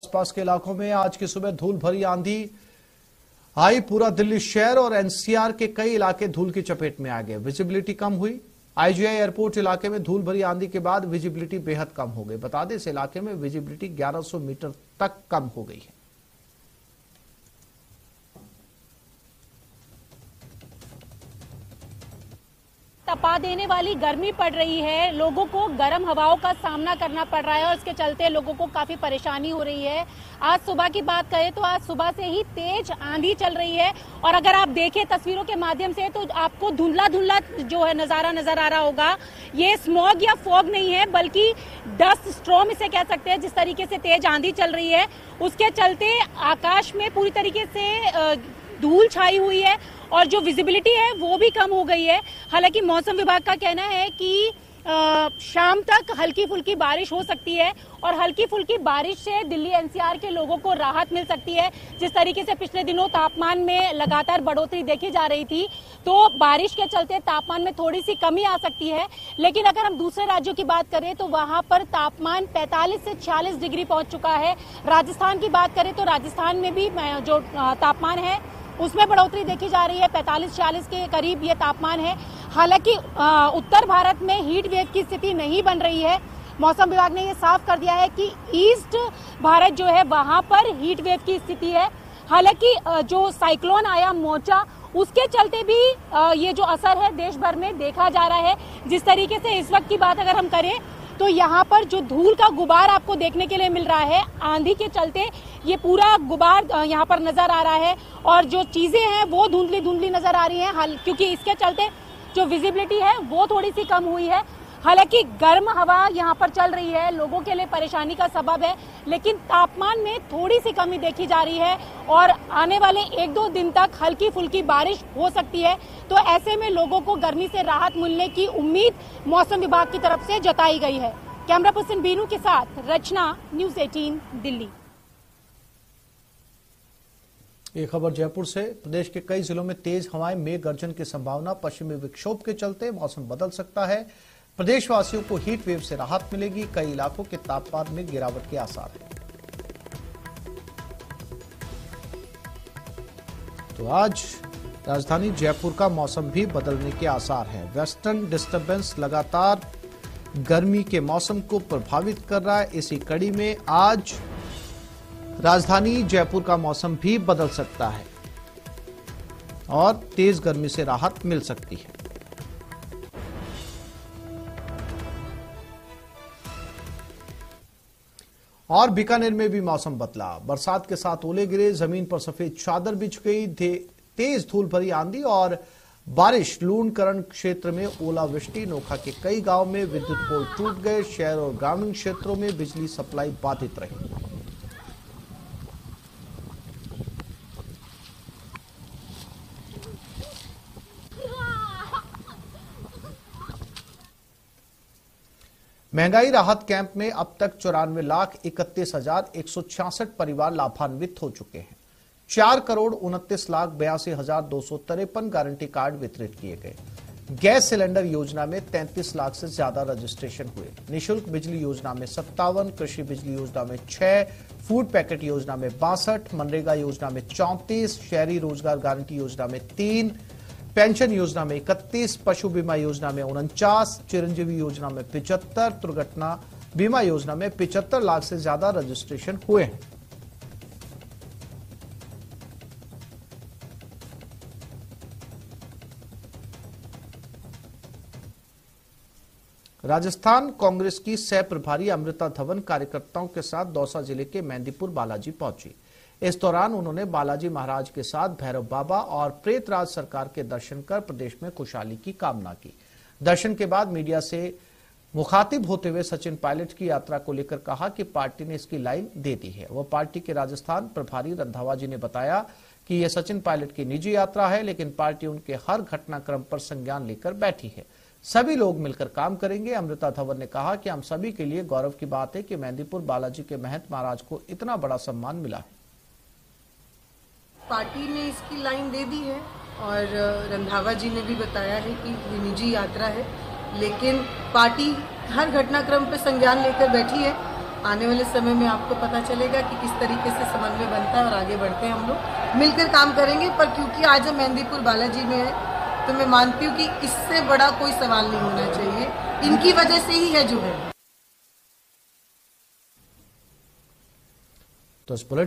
आसपास के इलाकों में आज की सुबह धूल भरी आंधी आई। पूरा दिल्ली शहर और एनसीआर के कई इलाके धूल की चपेट में आ गए। विजिबिलिटी कम हुई। आईजीआई एयरपोर्ट इलाके में धूल भरी आंधी के बाद विजिबिलिटी बेहद कम हो गई। बता दें, इस इलाके में विजिबिलिटी 1100 मीटर तक कम हो गई है। तपा देने वाली गर्मी पड़ रही है, लोगों को गर्म हवाओं का सामना करना पड़ रहा है और इसके चलते लोगों को काफी परेशानी हो रही है। आज सुबह की बात करें तो आज सुबह से ही तेज आंधी चल रही है और अगर आप देखें तस्वीरों के माध्यम से तो आपको धुंधला धुंधला जो है नजारा नजर आ रहा होगा। ये स्मॉग या फॉग नहीं है बल्कि डस्ट स्टॉर्म इसे कह सकते हैं। जिस तरीके से तेज आंधी चल रही है उसके चलते आकाश में पूरी तरीके से धूल छाई हुई है और जो विजिबिलिटी है वो भी कम हो गई है। हालांकि मौसम विभाग का कहना है कि शाम तक हल्की फुल्की बारिश हो सकती है और हल्की फुल्की बारिश से दिल्ली एनसीआर के लोगों को राहत मिल सकती है। जिस तरीके से पिछले दिनों तापमान में लगातार बढ़ोतरी देखी जा रही थी तो बारिश के चलते तापमान में थोड़ी सी कमी आ सकती है। लेकिन अगर हम दूसरे राज्यों की बात करें तो वहां पर तापमान 45 से 46 डिग्री पहुंच चुका है। राजस्थान की बात करें तो राजस्थान में भी जो तापमान है उसमें बढ़ोतरी देखी जा रही है। 45-46 के करीब ये तापमान है। हालांकि उत्तर भारत में हीट वेव की स्थिति नहीं बन रही है। मौसम विभाग ने ये साफ कर दिया है कि ईस्ट भारत जो है वहां पर हीट वेव की स्थिति है। हालांकि जो साइक्लोन आया मोचा उसके चलते भी ये जो असर है देश भर में देखा जा रहा है। जिस तरीके से इस वक्त की बात अगर हम करें तो यहाँ पर जो धूल का गुबार आपको देखने के लिए मिल रहा है, आंधी के चलते ये पूरा गुबार यहाँ पर नजर आ रहा है और जो चीजें हैं वो धुंधली धुंधली नजर आ रही हैं क्योंकि इसके चलते जो विजिबिलिटी है वो थोड़ी सी कम हुई है। हालांकि गर्म हवा यहाँ पर चल रही है, लोगों के लिए परेशानी का सबब है, लेकिन तापमान में थोड़ी सी कमी देखी जा रही है और आने वाले 1-2 दिन तक हल्की फुल्की बारिश हो सकती है। तो ऐसे में लोगों को गर्मी से राहत मिलने की उम्मीद मौसम विभाग की तरफ से जताई गई है। कैमरा पर्सन बीनू के साथ रचना, न्यूज़ 18 दिल्ली। एक खबर जयपुर से। प्रदेश के कई जिलों में तेज हवाएं, मेघ गर्जन की संभावना। पश्चिमी विक्षोभ के चलते मौसम बदल सकता है। प्रदेशवासियों को हीट वेव से राहत मिलेगी। कई इलाकों के तापमान में गिरावट के आसार हैं। तो आज राजधानी जयपुर का मौसम भी बदलने के आसार हैं। वेस्टर्न डिस्टर्बेंस लगातार गर्मी के मौसम को प्रभावित कर रहा है। इसी कड़ी में आज राजधानी जयपुर का मौसम भी बदल सकता है और तेज गर्मी से राहत मिल सकती है। और बीकानेर में भी मौसम बदला। बरसात के साथ ओले गिरे, जमीन पर सफेद चादर बिछ गई। तेज धूल भरी आंधी और बारिश। लूणकरण क्षेत्र में ओलावृष्टि। नोखा के कई गांव में विद्युत पोल टूट गए। शहर और ग्रामीण क्षेत्रों में बिजली सप्लाई बाधित रही। महंगाई राहत कैंप में अब तक 94,31,166 परिवार लाभान्वित हो चुके हैं। 4,29,82,253 गारंटी कार्ड वितरित किए गए। गैस सिलेंडर योजना में 33 लाख से ज्यादा रजिस्ट्रेशन हुए। निःशुल्क बिजली योजना में 57, कृषि बिजली योजना में 6, फूड पैकेट योजना में 62, मनरेगा योजना में 34, शहरी रोजगार गारंटी योजना में 3, पेंशन योजना में 31, पशु बीमा योजना में 49, चिरंजीवी योजना में 75, दुर्घटना बीमा योजना में 75 लाख से ज्यादा रजिस्ट्रेशन हुए हैं। राजस्थान कांग्रेस की सह प्रभारी अमृता धवन कार्यकर्ताओं के साथ दौसा जिले के मेहंदीपुर बालाजी पहुंची। इस दौरान उन्होंने बालाजी महाराज के साथ भैरव बाबा और प्रेतराज सरकार के दर्शन कर प्रदेश में खुशहाली की कामना की। दर्शन के बाद मीडिया से मुखातिब होते हुए सचिन पायलट की यात्रा को लेकर कहा कि पार्टी ने इसकी लाइन दे दी है। वह पार्टी के राजस्थान प्रभारी रंधावा जी ने बताया कि यह सचिन पायलट की निजी यात्रा है, लेकिन पार्टी उनके हर घटनाक्रम पर संज्ञान लेकर बैठी है। सभी लोग मिलकर काम करेंगे। अमृता धवन ने कहा कि हम सभी के लिए गौरव की बात है कि मेहंदीपुर बालाजी के महंत महाराज को इतना बड़ा सम्मान मिला है। पार्टी ने इसकी लाइन दे दी है और रंधावा जी ने भी बताया है कि ये निजी यात्रा है, लेकिन पार्टी हर घटनाक्रम पर संज्ञान लेकर बैठी है आने वाले समय में आपको पता चलेगा कि किस तरीके से समन्वय बनता है और आगे बढ़ते हैं हम लोग मिलकर काम करेंगे। पर क्योंकि आज हम मेहंदीपुर बालाजी में है तो मैं मानती हूँ कि इससे बड़ा कोई सवाल नहीं होना चाहिए, इनकी वजह से ही है जो है। तो इस बुलेटिन